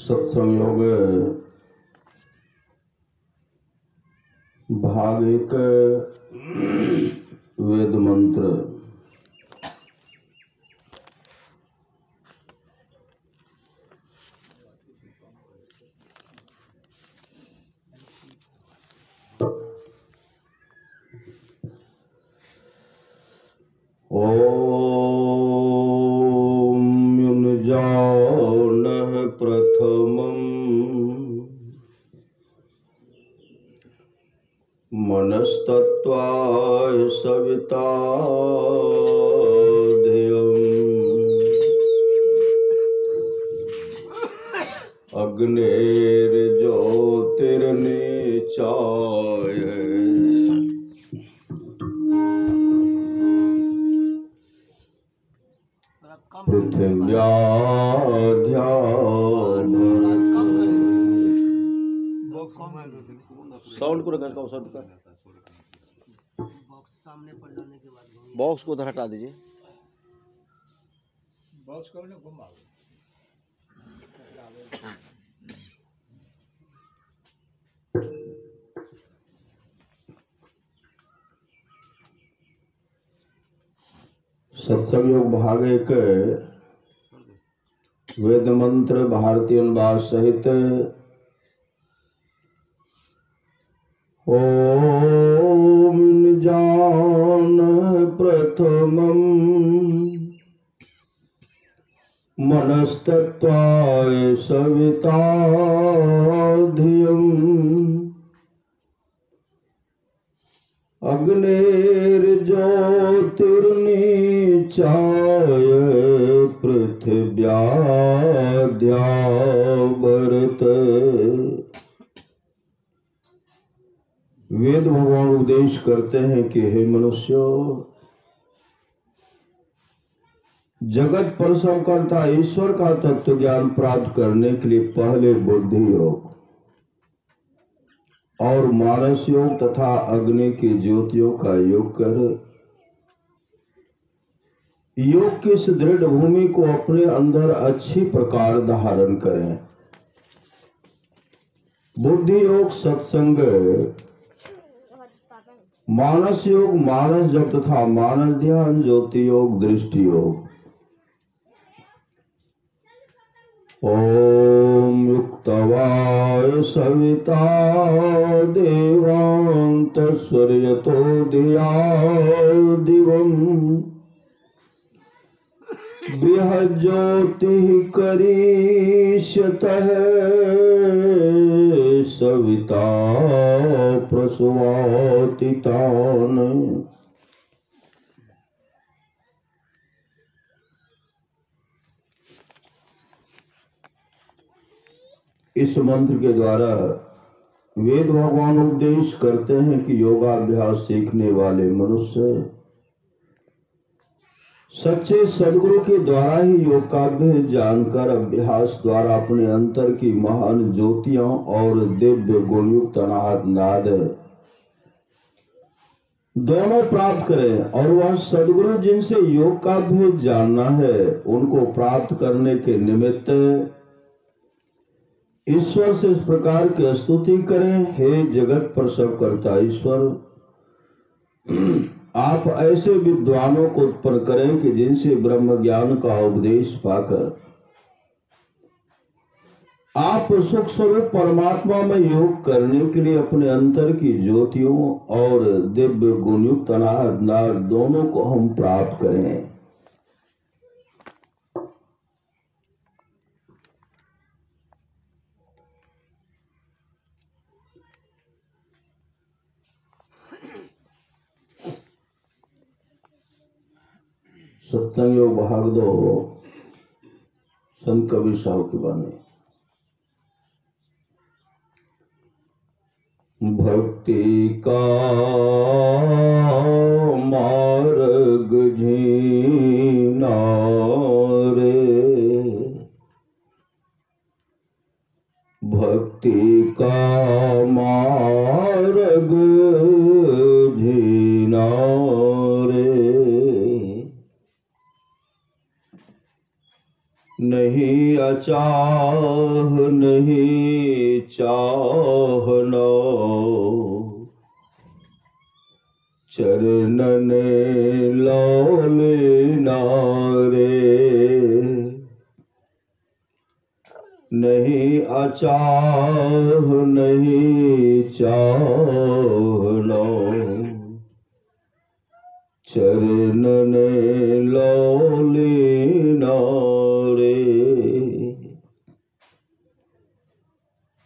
सत्संग योग भाग 1 वेद मंत्र। ओम युञ्जानः प्रथमम् मनस्तत्त्वाय सविता धियम् अग्नेर्ज्योतिर्निचाय साउंड को रखा साउंड का बॉक्स सामने पड़ जाने के बाद बॉक्स को उधर हटा दीजिए। बॉक्स को ना घुमाओ। सत्संग योग भाग 1 वेद मंत्र भारतीय अनुवाद सहित। ओम जान प्रथमं मनस्तत्त्वाय सविता धियम् अग्नेर्ज्योतिर्निचाय पृथिव्याद्यावरत। वेद भगवान उपदेश करते हैं कि हे मनुष्य, जगत प्रसव करता ईश्वर का तत्व ज्ञान प्राप्त करने के लिए पहले बुद्धि योग और मानस योग तथा अग्नि की ज्योतियों का योग कर योग की इस दृढ़ भूमि को अपने अंदर अच्छी प्रकार धारण करें। बुद्धि योग सत्संग, मानस योग मानस जप तथा मानस ध्यान, ज्योति योग दृष्टि योग। ओम युक्तवाय सविता देवान्तस्वर्यतो धिया दिवम् बृहज्योतिः करिष्यतः सविता प्रसवाति तान्। इस मंत्र के द्वारा वेद भगवान उपदेश करते हैं कि योगाभ्यास सीखने वाले मनुष्य सच्चे सदगुरु के द्वारा ही योग का अभ्यास जानकर अभ्यास द्वारा अपने अंतर की महान ज्योतियां और दिव्य गुणयुक्त अनाहत नाद दोनों प्राप्त करें। और वह सदगुरु जिनसे योग का अभ्यास जानना है उनको प्राप्त करने के निमित्त ईश्वर से इस प्रकार की स्तुति करें। हे जगत प्रसव करता ईश्वर, आप ऐसे विद्वानों को उत्पन्न करें कि जिनसे ब्रह्म ज्ञान का उपदेश पाकर आप सुख स्वरूप परमात्मा में योग करने के लिए अपने अंतर की ज्योतियों और दिव्य गुणयुक्त अनाहत नाद दोनों को हम प्राप्त करें। सत्संग योग भाग 2 संत कबीर साहब की वाणी। भक्ति का मार्ग झीना रे, भक्ति का मार्ग झीना रे, नहीं अचाह नहीं चाहना, चरणन लौले नारे। नहीं अचाह नहीं चाहना, चरणन लौले नारे।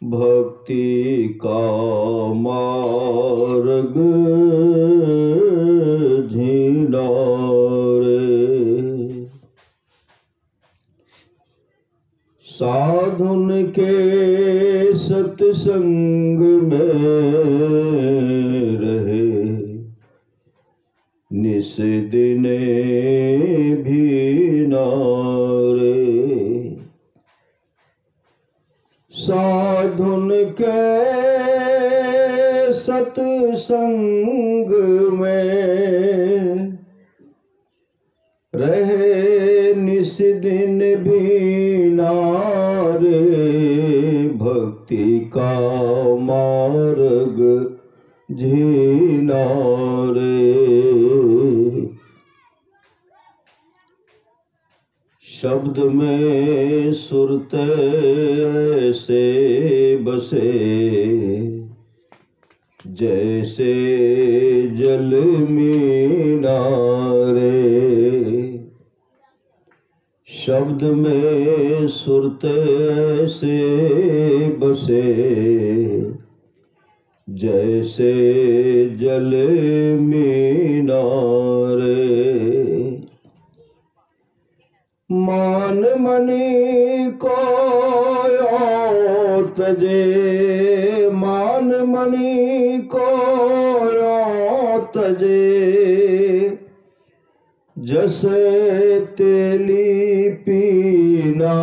भक्ति का मार्ग झीना रे, साधुन के सत्संग में रहे, निस दिन भी नारे। साधुन के सत्संग में रहे, निस दिन भी नारे। भक्ति का मार्ग झीना रे, शब्द में सुरत ऐसे बसे, जैसे जल मीनारे। शब्द में सुरत ऐसे बसे, जैसे जल मीनारे। मान मनि को यों तजे, मान मनि को यों तजे, जैसे तेली पीना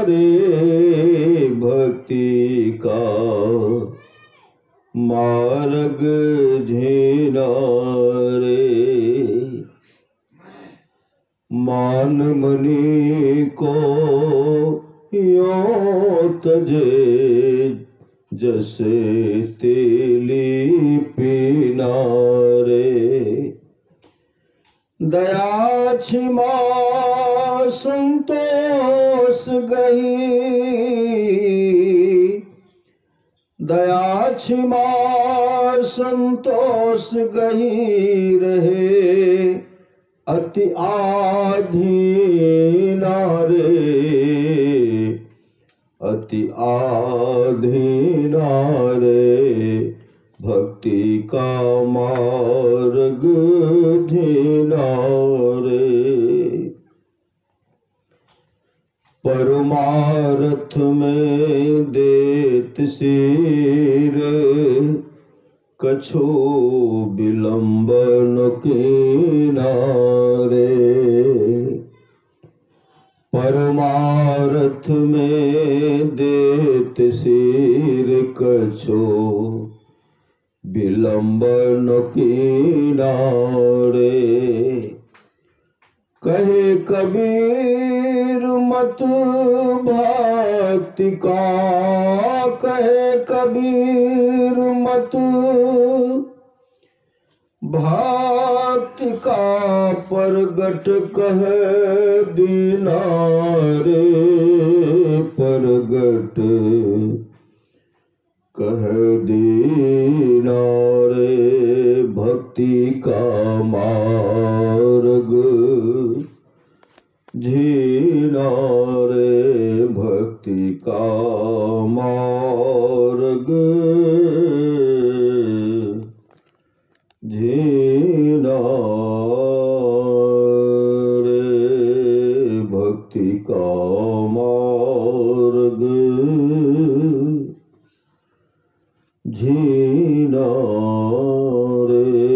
रे। भक्ति का मार्ग झीना रे, मान मनि को यों तजे, जैसे तेली पीना रे। दया छिमा संतोष गही, दया छिमा संतोष गही रहे। अति आधीना रे, अति आधीना रे। भक्ति का मार्ग झीना रे। परमार्थ में देत सिर, कछु विलंबन कीना रे। परमार्थ में देत सिर, कछु विलंबन कीना रे। कहे कबीर मत भक्ति का, कहे कबीर मत भक्ति का, परगट कह दीना रे। परगट कह दीना रे। भक्ति का मार्ग झीना रे। भक्ति का मार्ग झीना रे। भक्ति का मार्ग झीना रे।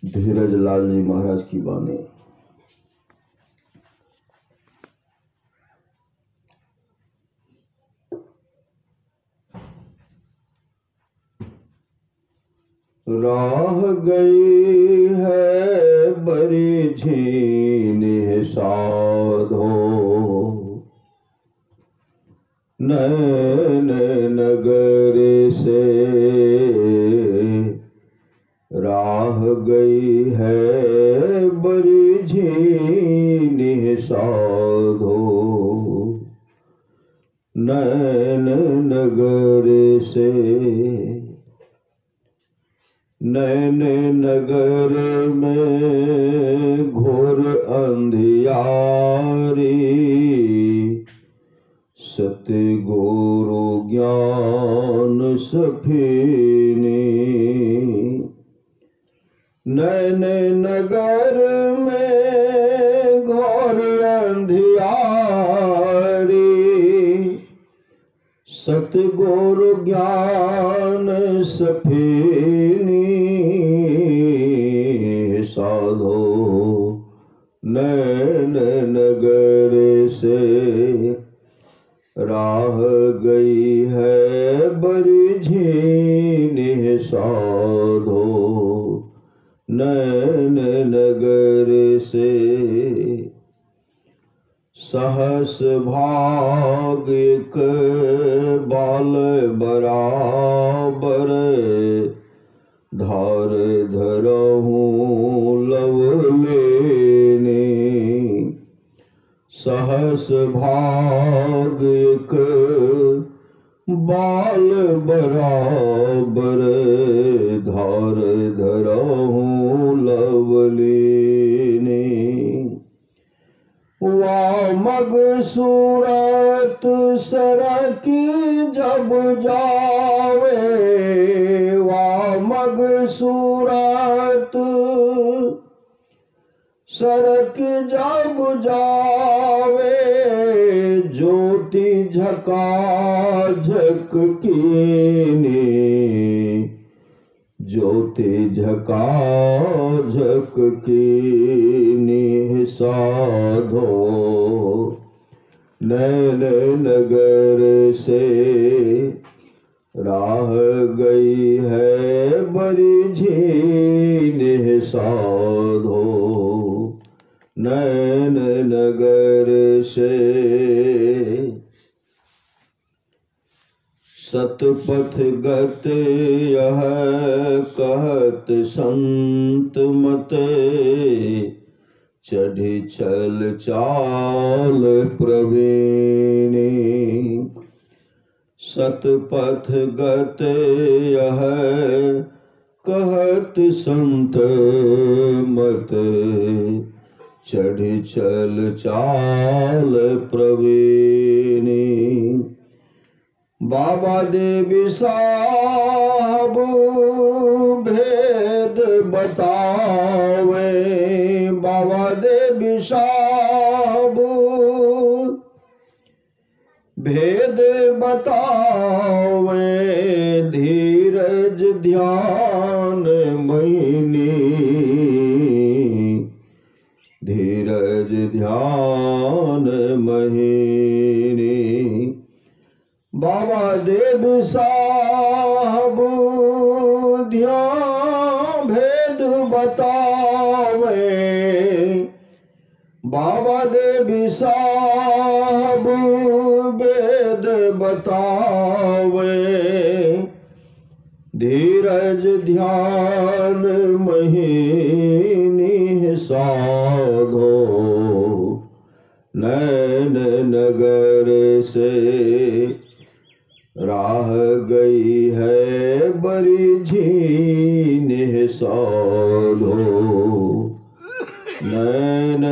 धीरज लाल जी महाराज की वाणी। राह गई है बड़ी झीन साधो, नैन नगर से राह गई है बड़ी झीन साधो, नैन नगर से। नैन नगर में घोर अंधियारी, सतगुरु ज्ञान सफीनी। नैन नगर में घोर अंधियारी, सतगुरु ज्ञान सफीनी। साधो नैन नगर से राह गई है बड़ी झीन साधो, नैन नगर से। सहस भाग एक बाल बराबर, धार धरहूँ लव लेने। सहस भाग एक बाल बराबर, धार धरहूँ लव लेने। वामग सूरत सरकी जब जावे, वामग सूरत सरक जब जावे, ज्योति झकाझक कीने। ज्योति झकाझक कीने। साधो नैन नगर से राह गई है बड़ी झीन। साधो नैन नगर से। सतपथ गत यह कहत संत मते, चढ़ी चल चाल प्रवीणी। सतपथ गत यह कहत संत मते, चढ़ी चल चाल प्रवीणी। बाबा देवी साहब भेद बतावे, बाबा देवी साहब भेद बतावे। धीरज ध्यान महीनी, धीरज ध्यान महीनी। बाबा देव साहब ध्यान भेद बतावे, बाबा देव साहब भेद बतावे। धीरज ध्यान महीनी। साधो नैन नगर से राह गई है बड़ी झीन। साधो नैन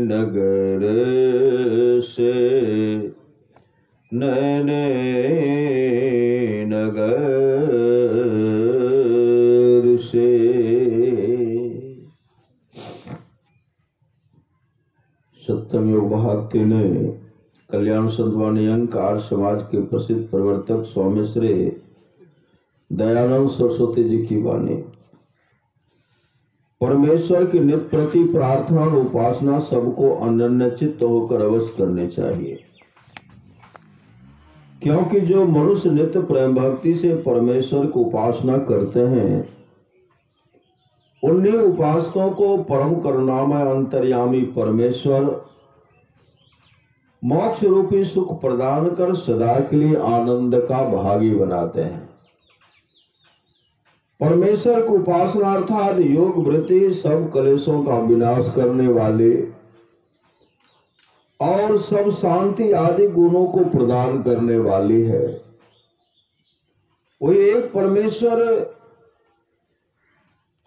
नगर से, नैन नगर से। सत्यम योग भाग ने कल्याण संतवाणी अंकार समाज के प्रसिद्ध प्रवर्तक स्वामी श्री दयानंद सरस्वती जी की वाणी। परमेश्वर की नित्य प्रति प्रार्थना और उपासना सबको अनन्यचित्त होकर अवश्य करनी चाहिए, क्योंकि जो मनुष्य नित्य प्रेम भक्ति से परमेश्वर की उपासना करते हैं उन्हीं उपासकों को परम करुणामय अंतर्यामी परमेश्वर मोक्ष रूपी सुख प्रदान कर सदा के लिए आनंद का भागी बनाते हैं। परमेश्वर की उपासना अर्थात योग वृत्ति सब कलेशों का विनाश करने वाले और सब शांति आदि गुणों को प्रदान करने वाली है। वही एक परमेश्वर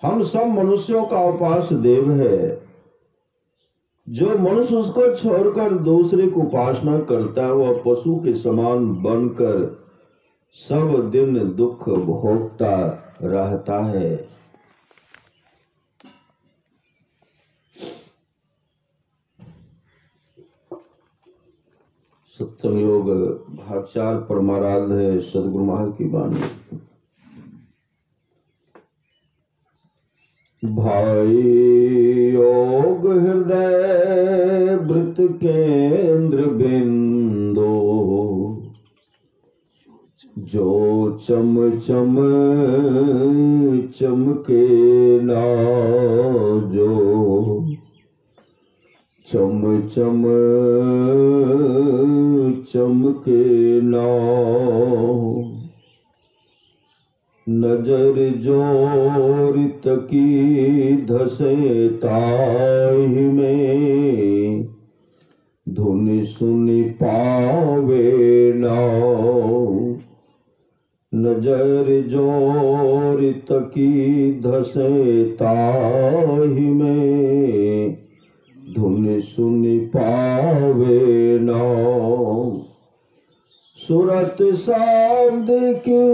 हम सब मनुष्यों का उपास्य देव है। जो मनुष्य उसको छोड़कर दूसरे की उपासना करता है वह पशु के समान बनकर सब दिन दुख भोगता रहता है। सत्संग योग भाग 4 परमाराध्य है सदगुरु महाराज की वाणी। भाई योग हृदय वृत्त केंद्र बिंदु जो चम चम चमके ना जो चम चम चमके ना नजर जोर तकी धसे ताहि में धुन सुनि पावे ना नजर जोर तकी धसे ताहि में धुन सुनि पावे ना सूरत शब्द की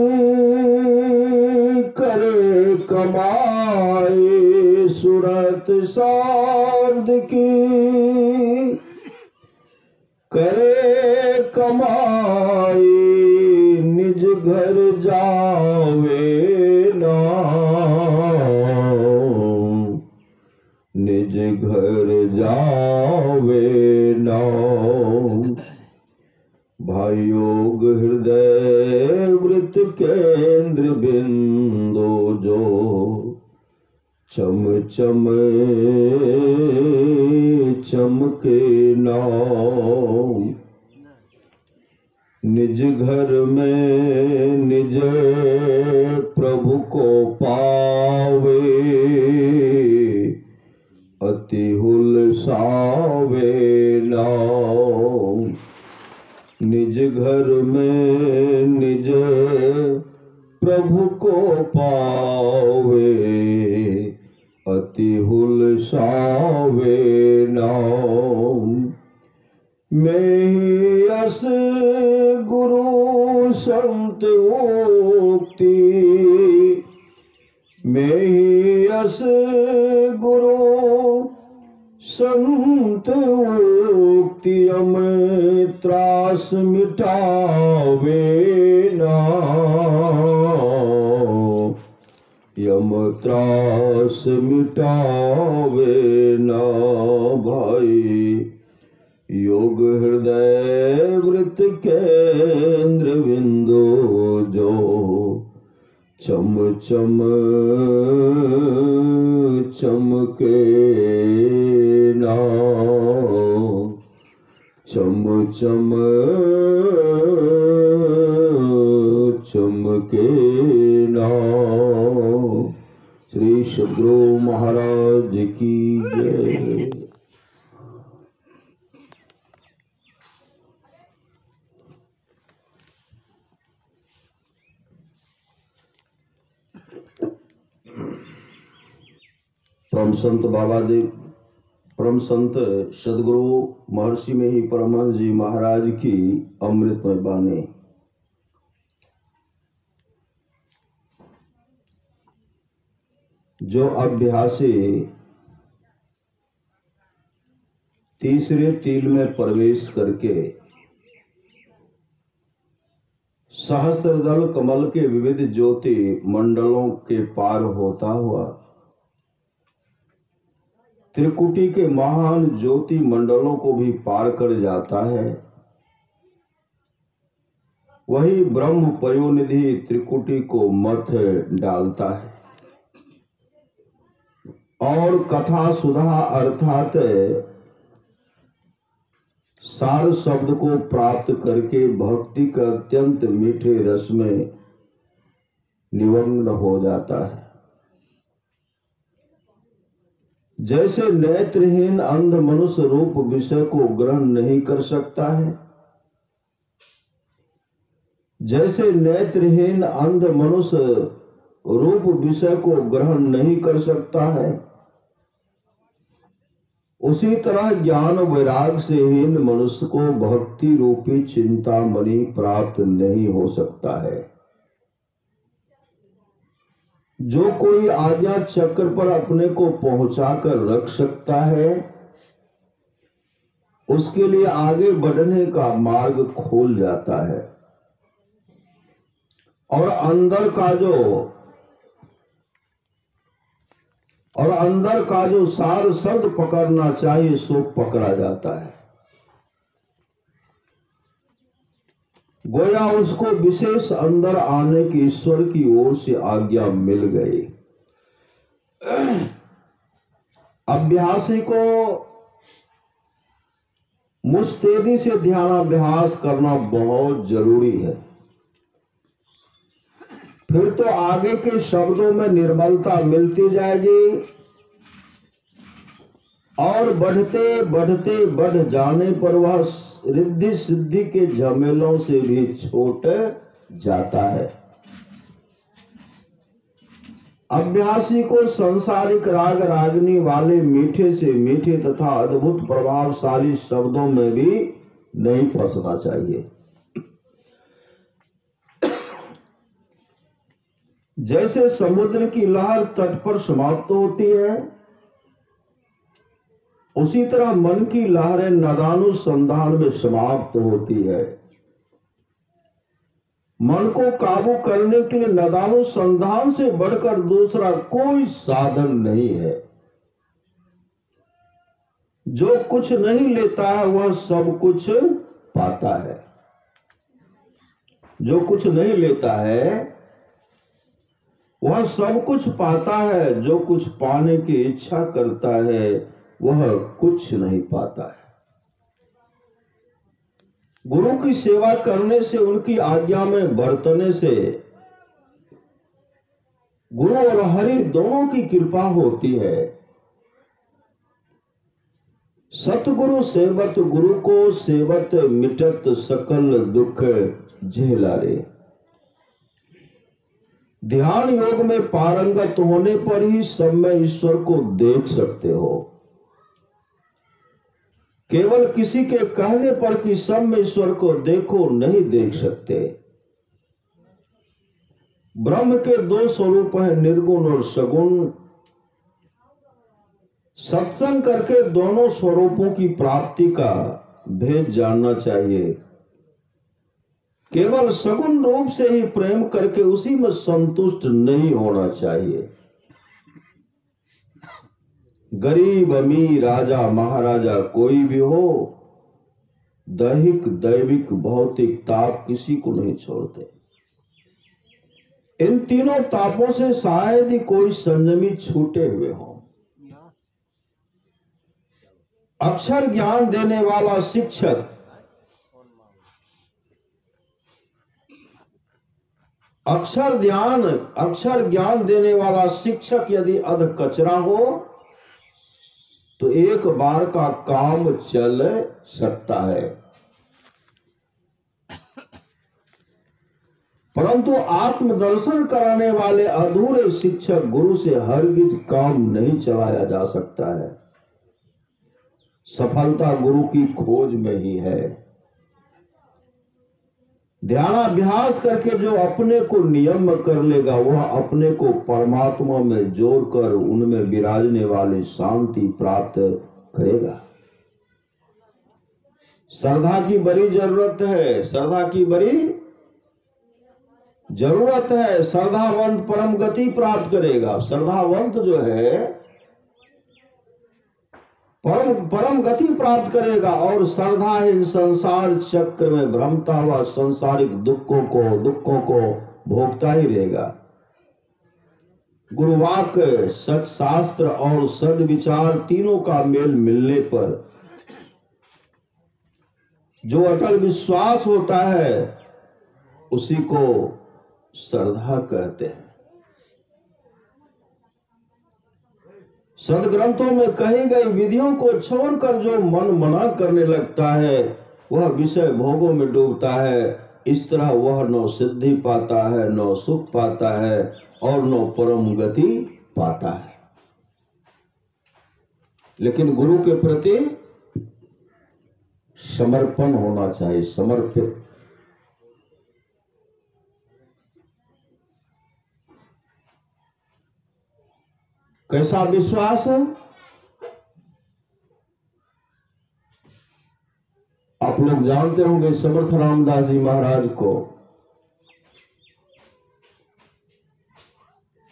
करे कमाए सूरत शब्द की करे कमाए निज घर जावे ना निज घर जावे ना भाई योग हृदय वृत्त केंद्र बिंदु जो चम चम चमके ना निज घर में निज प्रभु को पावे अति हुलसावे ना निज घर में निज प्रभु को पावे अति हुलसावे ना मैं ही अस गुरु संत उक्ति मैं ही अस गुरु संत उक्ति त्रास मिटावे ना यम त्रास मिटावे ना भाई योग हृदय वृत्त केंद्र बिंदु जो चम चम चमके ना चम चम चमके ना। श्री सद्गुरु महाराज की जय। परम संत बाबा देव परम संत सदगुरु महर्षि में ही परमहंस जी महाराज की अमृतमय बाणी। जो अभ्यासी तीसरे तिल में प्रवेश करके सहस्त्रदल कमल के विविध ज्योति मंडलों के पार होता हुआ त्रिकुटी के महान ज्योति मंडलों को भी पार कर जाता है, वही ब्रह्म पयोनिधि त्रिकुटी को मथ डालता है और कथा सुधा अर्थात सार शब्द को प्राप्त करके भक्ति के अत्यंत मीठे रस में निमग्न हो जाता है। जैसे नेत्रहीन अंध मनुष्य रूप विषय को ग्रहण नहीं कर सकता है, जैसे नेत्रहीन अंध मनुष्य रूप विषय को ग्रहण नहीं कर सकता है, उसी तरह ज्ञान वैराग से हीन मनुष्य को भक्ति रूपी चिंतामणि प्राप्त नहीं हो सकता है। जो कोई आज्ञा चक्र पर अपने को पहुंचाकर रख सकता है, उसके लिए आगे बढ़ने का मार्ग खोल जाता है और अंदर का जो सार शब्द पकड़ना चाहिए सो पकड़ा जाता है। गोया उसको विशेष अंदर आने की ईश्वर की ओर से आज्ञा मिल गई। अभ्यासी को मुस्तैदी से ध्यानाभ्यास करना बहुत जरूरी है, फिर तो आगे के शब्दों में निर्मलता मिलती जाएगी और बढ़ते बढ़ते बढ़ जाने पर वह रिद्धि सिद्धि के झमेलों से भी छूट जाता है। अभ्यासी को सांसारिक राग रागनी वाले मीठे से मीठे तथा अद्भुत प्रभावशाली शब्दों में भी नहीं फंसना चाहिए। जैसे समुद्र की लहर तट पर समाप्त होती है, उसी तरह मन की लहरें नदानुसंधान में समाप्त होती है। मन को काबू करने के लिए नदानुसंधान से बढ़कर दूसरा कोई साधन नहीं है। जो कुछ नहीं लेता है वह सब कुछ पाता है। जो कुछ नहीं लेता है वह सब कुछ पाता है। जो कुछ पाने की इच्छा करता है वह कुछ नहीं पाता है। गुरु की सेवा करने से, उनकी आज्ञा में बरतने से गुरु और हरि दोनों की कृपा होती है। सतगुरु सेवत गुरु को सेवत मिटत सकल दुख झेला रे। ध्यान योग में पारंगत होने पर ही सब में ईश्वर को देख सकते हो। केवल किसी के कहने पर कि सब में ईश्वर को देखो नहीं देख सकते। ब्रह्म के दो स्वरूप हैं, निर्गुण और सगुण। सत्संग करके दोनों स्वरूपों की प्राप्ति का भेद जानना चाहिए। केवल सगुण रूप से ही प्रेम करके उसी में संतुष्ट नहीं होना चाहिए। गरीब अमीर राजा महाराजा कोई भी हो, दैहिक दैविक भौतिक ताप किसी को नहीं छोड़ते। इन तीनों तापों से शायद ही कोई संयमी छूटे हुए हो। अक्षर ज्ञान देने वाला शिक्षक, अक्षर ज्ञान देने वाला शिक्षक यदि अध कचरा हो तो एक बार का काम चल सकता है, परंतु आत्मदर्शन कराने वाले अधूरे शिक्षक गुरु से हरगिज काम नहीं चलाया जा सकता है। सफलता गुरु की खोज में ही है। ध्यानाभ्यास करके जो अपने को नियम कर लेगा वह अपने को परमात्मा में जोड़कर उनमें विराजने वाली शांति प्राप्त करेगा। श्रद्धा की बड़ी जरूरत है, श्रद्धा की बड़ी जरूरत है। श्रद्धावंत परम गति प्राप्त करेगा। श्रद्धावंत जो है परम परम गति प्राप्त करेगा और श्रद्धाहीन संसार चक्र में भ्रमता हुआ संसारिक दुखों को भोगता ही रहेगा। गुरुवाक्य, सत्शास्त्र और सद्विचार तीनों का मेल मिलने पर जो अटल विश्वास होता है उसी को श्रद्धा कहते हैं। सदग्रंथों में कही गई विधियों को छोड़कर जो मन मना करने लगता है वह विषय भोगों में डूबता है। इस तरह वह न सिद्धि पाता है, न सुख पाता है और न परम गति पाता है। लेकिन गुरु के प्रति समर्पण होना चाहिए, समर्पित। कैसा विश्वास है? आप लोग जानते होंगे समर्थ रामदास जी महाराज को।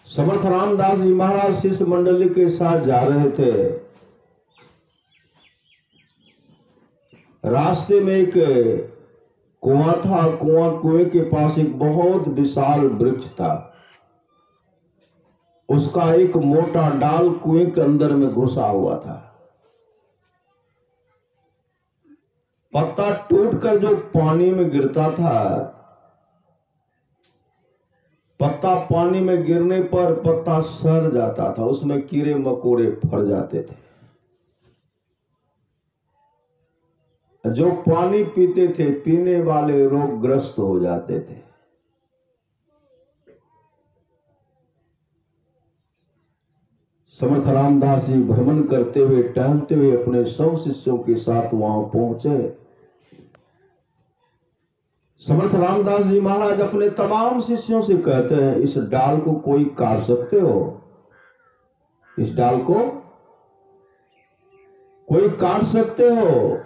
समर्थ रामदास जी महाराज शिष्य मंडली के साथ जा रहे थे। रास्ते में एक कुआं था। कुएं के पास एक बहुत विशाल वृक्ष था। उसका एक मोटा डाल कुएं के अंदर में घुसा हुआ था। पत्ता टूटकर जो पानी में गिरता था, पत्ता पानी में गिरने पर पत्ता सड़ जाता था, उसमें कीड़े मकोड़े फर जाते थे। जो पानी पीते थे, पीने वाले रोगग्रस्त हो जाते थे। समर्थ रामदास जी भ्रमण करते हुए, टहलते हुए अपने सब शिष्यों के साथ वहां पहुंचे। समर्थ रामदास जी महाराज अपने तमाम शिष्यों से कहते हैं, इस डाल को कोई काट सकते हो? इस डाल को कोई काट सकते हो?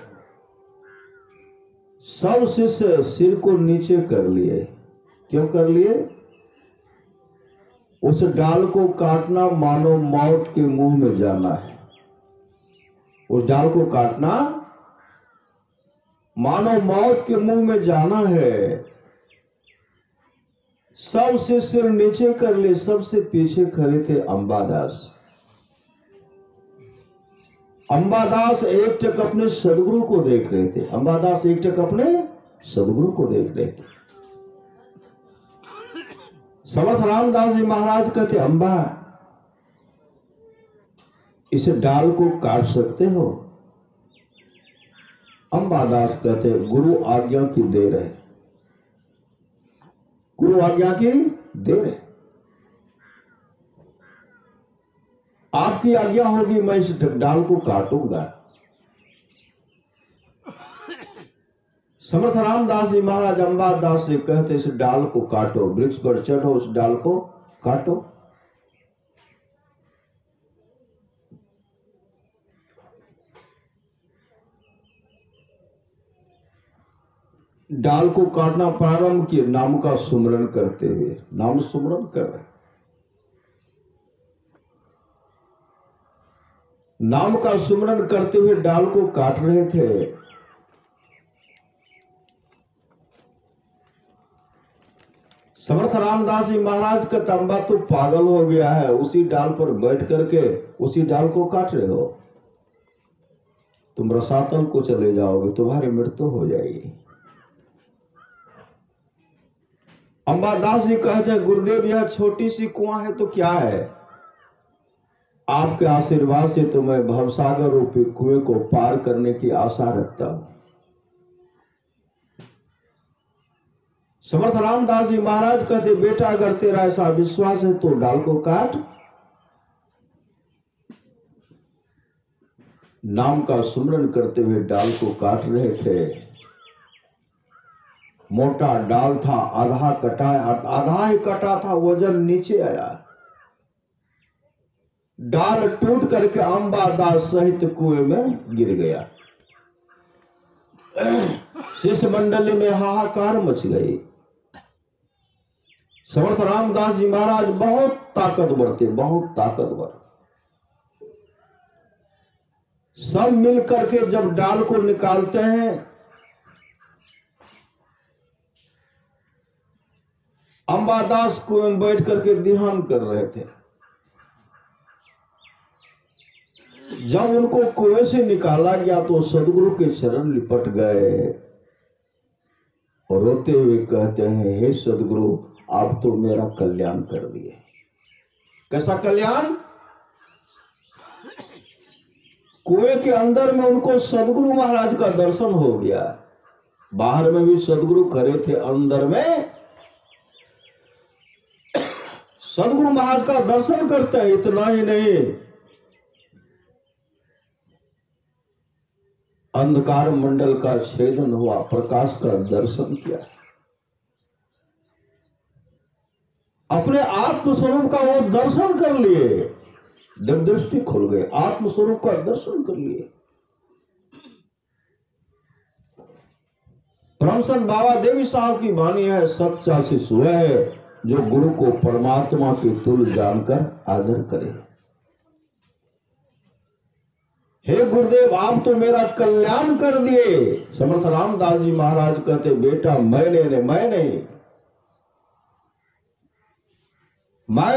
सब शिष्य सिर को नीचे कर लिए। क्यों कर लिए? उस डाल को काटना मानो मौत के मुंह में जाना है। उस डाल को काटना मानो मौत के मुंह में जाना है। सब शिष्य नीचे कर लिए। सबसे पीछे खड़े थे अंबादास। अंबादास एकटक अपने सदगुरु को देख रहे थे। अंबादास एकटक अपने सदगुरु को देख रहे थे। समर्थ रामदास जी महाराज कहते, अंबा इस डाल को काट सकते हो? अंबादास कहते, गुरु आज्ञा की देर है। गुरु आज्ञा की देर है। आपकी आज्ञा होगी मैं इस डाल को काटूंगा। समर्थ रामदास जी महाराज अंबादास से कहते, इस डाल को काटो, वृक्ष पर चढ़ो, उस डाल को काटो। डाल को काटना प्रारंभ किए, नाम का सुमरन करते हुए। नाम सुमरन कर रहे, नाम का सुमरन करते हुए डाल को काट रहे थे। समर्थ रामदास जी महाराज का तंबा तो पागल हो गया है, उसी डाल पर बैठ करके उसी डाल को काट रहे हो। तुम रसातल को चले जाओगे, तुम्हारी मृत्यु हो जाएगी। अंबादास जी कहते हैं, गुरुदेव यह छोटी सी कुआं है तो क्या है, आपके आशीर्वाद से तो मैं भवसागर रूपी कुएं को पार करने की आशा रखता हूं। समर्थ रामदास जी महाराज कहते, बेटा अगर तेरा ऐसा विश्वास है तो डाल को काट। नाम का सुमरन करते हुए डाल को काट रहे थे। मोटा डाल था, आधा कटा, आधा ही कटा था, वजन नीचे आया। डाल टूट करके अंबादास सहित कुएं में गिर गया। शिष्य मंडली में हाहाकार मच गई। समर्थ रामदास जी महाराज बहुत ताकतवर थे, बहुत ताकतवर। सब मिल करके जब डाल को निकालते हैं, अंबादास कुएं में बैठ करके ध्यान कर रहे थे। जब उनको कुएं से निकाला गया तो सदगुरु के चरण लिपट गए और रोते हुए कहते हैं, हे सदगुरु, आप तो मेरा कल्याण कर दिए। कैसा कल्याण? कुएं के अंदर में उनको सदगुरु महाराज का दर्शन हो गया। बाहर में भी सदगुरु खड़े थे, अंदर में सदगुरु महाराज का दर्शन करते हैं। इतना ही नहीं, अंधकार मंडल का छेदन हुआ, प्रकाश का दर्शन किया। अपने आत्मस्वरूप का वो दर्शन कर लिए, दिव्य दृष्टि खुल गए, आत्मस्वरूप का दर्शन कर लिए। परमसंत बाबा देवी साहब की वाणी है, सच्चा शिशु है जो गुरु को परमात्मा के तुल्य जानकर आदर करे। हे गुरुदेव, आप तो मेरा कल्याण कर दिए। समर्थ रामदास जी महाराज कहते, बेटा मैं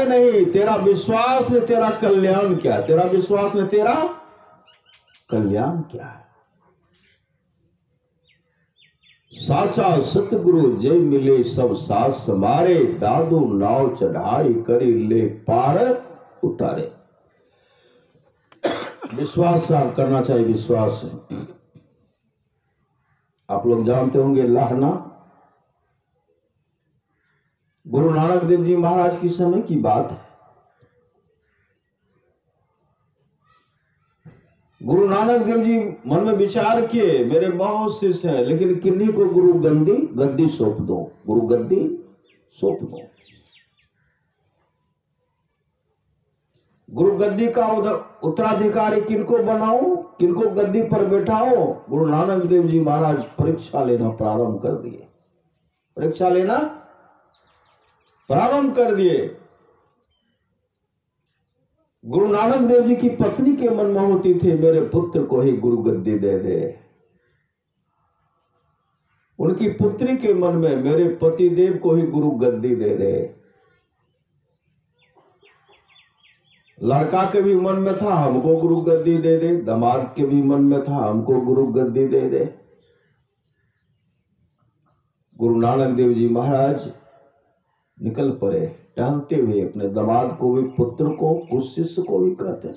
नहीं, तेरा विश्वास ने तेरा कल्याण किया, तेरा विश्वास ने तेरा कल्याण किया है। साचा सतगुरु जय मिले सब साथ समारे, दादू नाव चढ़ाई करी ले पार उतारे। विश्वास करना चाहिए, विश्वास। आप लोग जानते होंगे लाहना, गुरु नानक देव जी महाराज की समय की बात है। गुरु नानक देव जी मन में विचार किए, मेरे बहुत शिष्य हैं, लेकिन किन्हीं को गुरु गद्दी सौंप दो, गुरु गद्दी सौंप दो। गुरु गद्दी का उत्तराधिकारी किनको बनाऊं, किनको गद्दी पर बैठाओ? गुरु नानक देव जी महाराज परीक्षा लेना प्रारंभ कर दिए, परीक्षा लेना प्रारंभ कर दिए। गुरु नानक देव जी की पत्नी के मन में होती थी, मेरे पुत्र को ही गुरु गद्दी दे दे। उनकी पुत्री के मन में, मेरे पति देव को ही गुरु गद्दी दे दे। लड़का के भी मन में था, हमको गुरु गद्दी दे दे। दामाद के भी मन में था, हमको गुरु गद्दी दे दे। गुरु नानक देव जी महाराज निकल पड़े, टहलते हुए, अपने दामाद को भी, पुत्र को, उस शिष्य को भी कहते।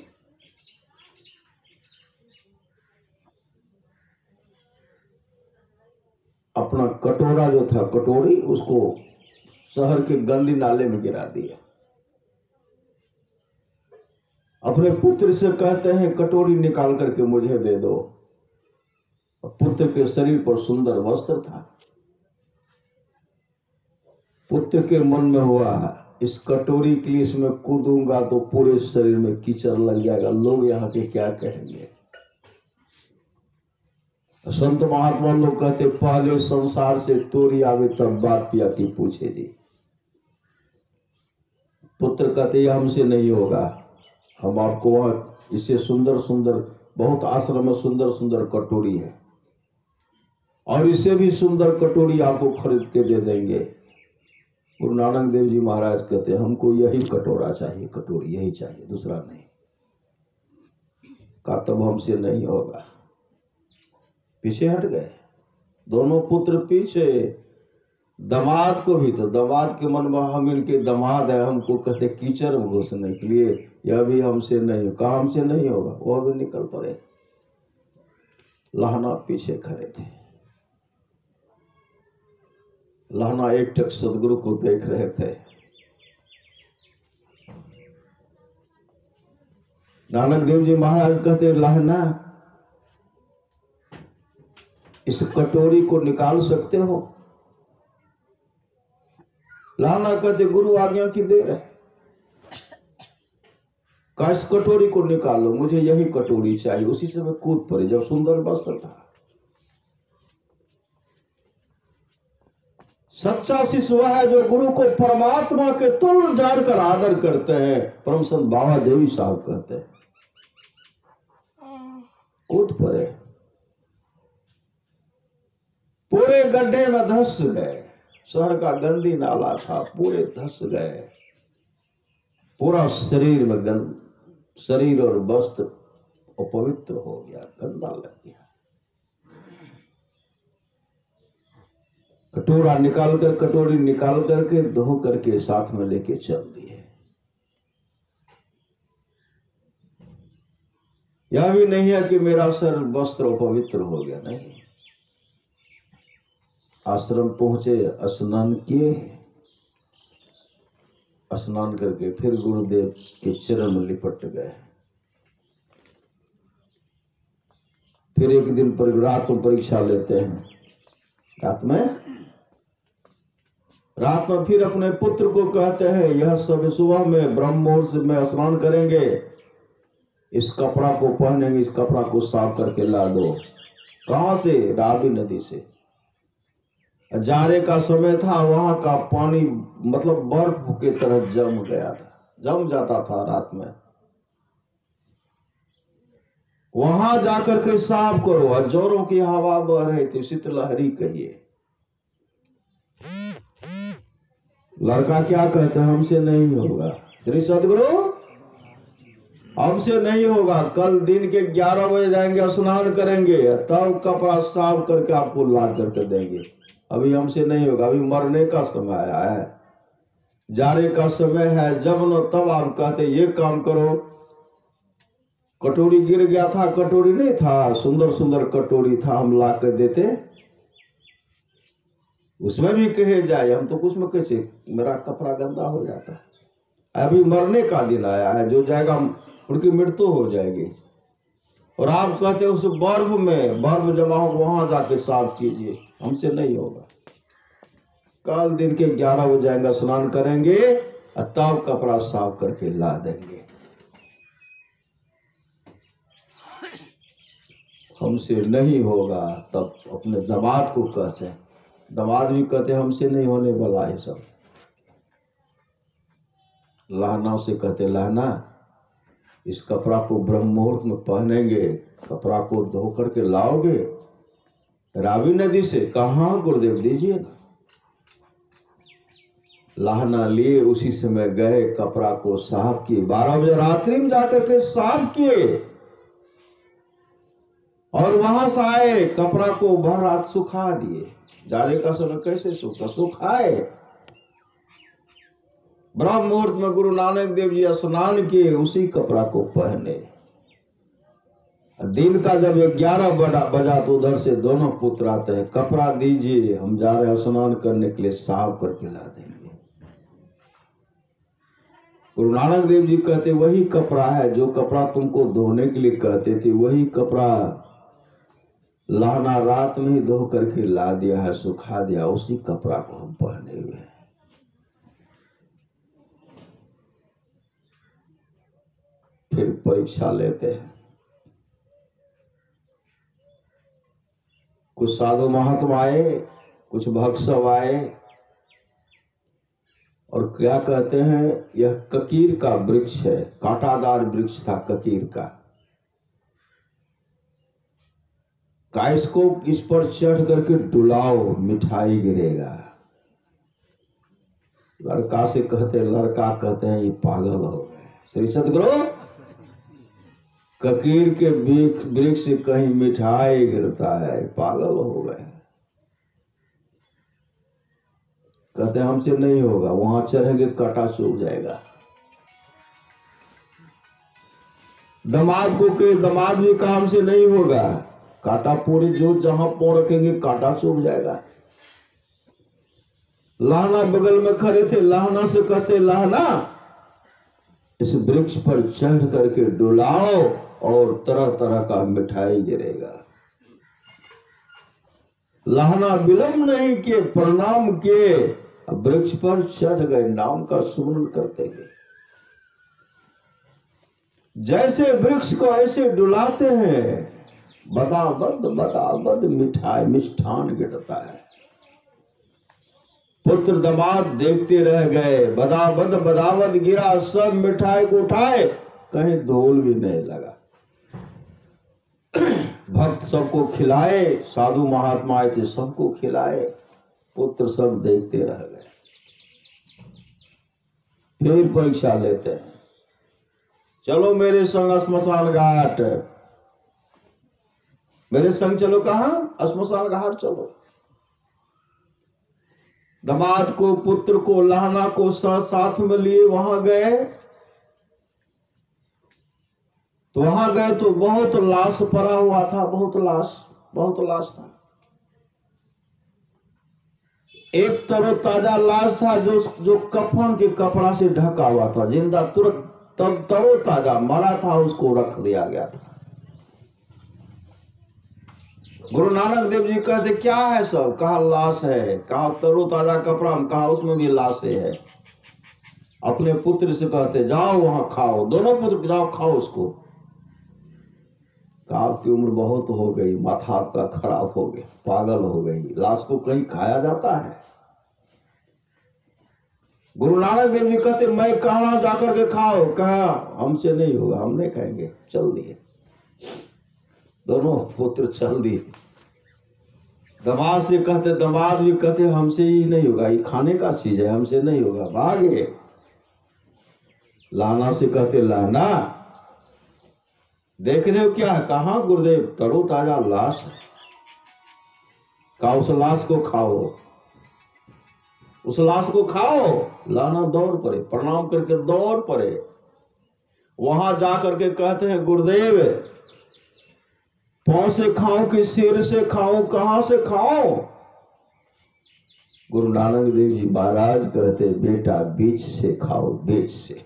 अपना कटोरा जो था, कटोरी, उसको शहर के गंदी नाले में गिरा दिया। अपने पुत्र से कहते हैं, कटोरी निकाल करके मुझे दे दो। पुत्र के शरीर पर सुंदर वस्त्र था। पुत्र के मन में हुआ, इस कटोरी के लिए इसमें कूदूंगा तो पूरे शरीर में कीचड़ लग जाएगा, लोग यहाँ के क्या कहेंगे। संत महात्मा लोग कहते, पहले संसार से तोरी आवे तब बात पिया की पूछे जी। पुत्र कहते, यह हमसे नहीं होगा, हम आपको वहां इससे सुंदर सुंदर, बहुत आश्रम में सुंदर सुंदर कटोरी है, और इससे भी सुंदर कटोरी आपको खरीद के दे देंगे। गुरु नानक देव जी महाराज कहते, हमको यही कटोरा चाहिए, कटोरी यही चाहिए, दूसरा नहीं। कहा तब हमसे नहीं होगा। पीछे हट गए दोनों पुत्र, पीछे। दामाद को भी, तो दामाद के मन में, हम इनके दामाद है, हमको कहते कीचड़ में घुसने के लिए, यह भी हमसे नहीं, कहा हमसे नहीं होगा। वह भी निकल पड़े। लाहना पीछे खड़े थे। लाहना एक टक सदगुरु को देख रहे थे। नानक देव जी महाराज कहते, लाहना इस कटोरी को निकाल सकते हो? लाहना कहते, गुरु आज्ञा की देर है। कहा इस कटोरी को निकालो, मुझे यही कटोरी चाहिए। उसी से मैं कूद पड़े, जब सुंदर वस्त्र था। सच्चा शिष्य वह है जो गुरु को परमात्मा के तुल्य जानकर आदर करते हैं। परमसंत बाबा देवी साहब कहते हैं, कूद पड़े, पूरे गड्ढे में धंस गए। शहर का गंदी नाला था, पूरे धंस गए। पूरा शरीर में शरीर और वस्त्र अपवित्र हो गया, गंदा लग गया। कटोरी निकाल करके धो करके साथ में लेके चल दिए। यह भी नहीं है कि मेरा सर वस्त्र अपवित्र हो गया, नहीं। आश्रम पहुंचे, स्नान किए, स्नान करके फिर गुरुदेव के चरण में लिपट गए। फिर एक दिन पर रात में परीक्षा लेते हैं। रात में फिर अपने पुत्र को कहते हैं, यह सब सुबह में ब्रह्म मुहूर्त में स्नान करेंगे, इस कपड़ा को पहनेंगे, इस कपड़ा को साफ करके ला दो। कहां से? रावी नदी से। जाड़े का समय था, वहां का पानी मतलब बर्फ की तरह जम गया था, जम जाता था रात में। वहां जाकर के साफ करो। जोरों की हवा बह रही थी, शीतलहरी कहिए। लड़का क्या कहते हैं, हमसे नहीं होगा श्री सदगुरु, हमसे नहीं होगा। कल दिन के 11 बजे जाएंगे, स्नान करेंगे, तब कपड़ा साफ करके आपको ला करके देंगे। अभी हमसे नहीं होगा, अभी मरने का समय आया है, जाने का समय है। जब न तब आप कहते ये काम करो। कटोरी गिर गया था, कटोरी नहीं था, सुंदर सुंदर कटोरी था, हम ला कर देते। उसमें भी कहे जाए, हम तो कुछ में कैसे, मेरा कपड़ा गंदा हो जाता है। अभी मरने का दिन आया है, जो जाएगा उनकी मृत्यु हो जाएगी। और आप कहते उस बर्फ जमा हो, वहां जाके साफ कीजिए, हमसे नहीं होगा। कल दिन के 11 बजे जाएंगे, स्नान करेंगे, तब कपड़ा साफ करके ला देंगे। हमसे नहीं होगा। तब अपने दामाद को कहते हैं, दामाद भी कहते हैं हमसे नहीं होने वाला है सब। लहना से कहते, लहना इस कपड़ा को ब्रह्म मुहूर्त में पहनेंगे, कपड़ा को धो करके लाओगे रावी नदी से। कहाँ गुरुदेव, दीजिए ना। लहना लिए, उसी समय गए, कपड़ा को साफ किए। 12 बजे रात्रि में जाकर के साफ किए और वहां से आए, कपड़ा को भर रात सुखा दिए। जाने का समय कैसे सुखाए। ब्रह्म मुहूर्त में गुरु नानक देव जी स्नान किए, उसी कपड़ा को पहने। दिन का जब 11 बजा तो उधर से दोनों पुत्र आते हैं, कपड़ा दीजिए, हम जा रहे हैं स्नान करने के लिए, साफ करके ला देंगे। गुरु नानक देव जी कहते, वही कपड़ा है जो कपड़ा तुमको धोने के लिए कहते थे, वही कपड़ा लहना रात में ही धो करके ला दिया है, सुखा दिया, उसी कपड़ा को हम पहने हुए हैं। फिर परीक्षा लेते हैं। कुछ साधु महात्मा आए, कुछ भक्त सब आए और क्या कहते हैं, यह ककीर का वृक्ष है, कांटादार वृक्ष था ककीर का। इसको इस पर चढ़ करके डुलाओ, मिठाई गिरेगा। लड़का कहते हैं ये पागल हो गए। श्री सदगुरु, ककीर के वृक्ष से कहीं मिठाई गिरता है, पागल हो गए। कहते हमसे नहीं होगा, वहां चढ़ेंगे कांटा चुभ जाएगा। दामाद भी काम से नहीं होगा, कांटा पूरी जो जहां पांव रखेंगे कांटा चुभ जाएगा। लहना बगल में खड़े थे, लहना से कहते, लहना इस वृक्ष पर चढ़ करके डुलाओ और तरह तरह का मिठाई गिरेगा। लहना विलंब नहीं किए, प्रणाम किए, वृक्ष पर चढ़ गए, नाम का सुमरन करते गए। जैसे वृक्ष को ऐसे डुलाते हैं, बदाबद मिठाई मिष्ठान गिरता है। पुत्र दामाद देखते रह गए, बदाबद गिरा, सब मिठाई को उठाए, कहीं धूल भी नहीं लगा। भक्त सबको खिलाए, साधु महात्मा आए थे सबको खिलाए, पुत्र सब देखते रह गए। फिर परीक्षा लेते हैं, चलो मेरे संग श्मशान घाट, मेरे संग चलो। कहां? श्मशान घाट चलो। दामाद को, पुत्र को, लहना को साथ में लिए वहां गए। तो वहां गए तो बहुत लाश पड़ा हुआ था, बहुत लाश था। एक तरोताजा लाश था जो कफन के कपड़ा से ढका हुआ था, जिंदा तुरंत तरोताजा मरा था, उसको रख दिया गया था। गुरु नानक देव जी कहते क्या है सब? कहा लाश है। कहा तरोताजा कपड़ा, कहा उसमें भी लाश है। अपने पुत्र से कहते जाओ वहां खाओ, दोनों पुत्र जाओ खाओ उसको। कहा आपकी उम्र बहुत हो गई, माथा आपका खराब हो गया, पागल हो गई, लाश को कहीं खाया जाता है? गुरु नानक देव जी कहते मैं कहा जाकर के खाओ। कहा हमसे नहीं होगा, हम नहीं खाएंगे। चल दिए, दोनों पुत्र चल दिए। दामाद से कहते, दामाद भी कहते हमसे ही नहीं होगा, ये खाने का चीज है, हमसे नहीं होगा, भागे। लाना से कहते लाना देख रहे हो क्या? कहा गुरुदेव तरोताजा लाश है। कहा उस लाश को खाओ, उस लाश को खाओ। लाना दौड़ पड़े, प्रणाम करके दौड़ पड़े। वहां जाकर के कहते हैं गुरुदेव पांव से खाओ कि सिर से खाओ, कहां से खाओ? गुरु नानक देव जी महाराज कहते बेटा बीच से खाओ, बीच से।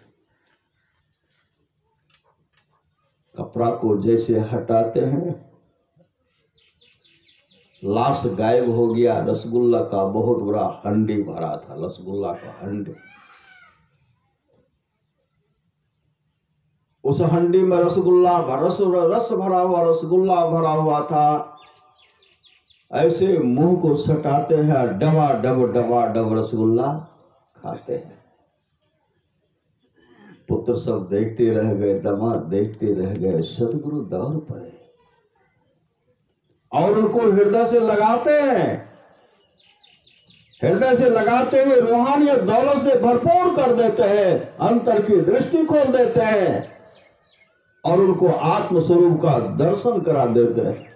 कपड़ा को जैसे हटाते हैं, लाश गायब हो गया। रसगुल्ला का बहुत बड़ा हंडी भरा था, रसगुल्ला का हंडी। उस हंडी में रसगुल्ला रस भरा हुआ रसगुल्ला भरा हुआ था। ऐसे मुंह को सटाते हैं, डबा डब रसगुल्ला खाते हैं। पुत्र सब देखते रह गए, दामाद देखते रह गए। सदगुरु दौड़ पड़े और उनको हृदय से लगाते हैं, हृदय से लगाते हुए रूहानियत दौलत से भरपूर कर देते हैं, अंतर की दृष्टि खोल देते हैं और उनको आत्म स्वरूप का दर्शन करा देते हैं।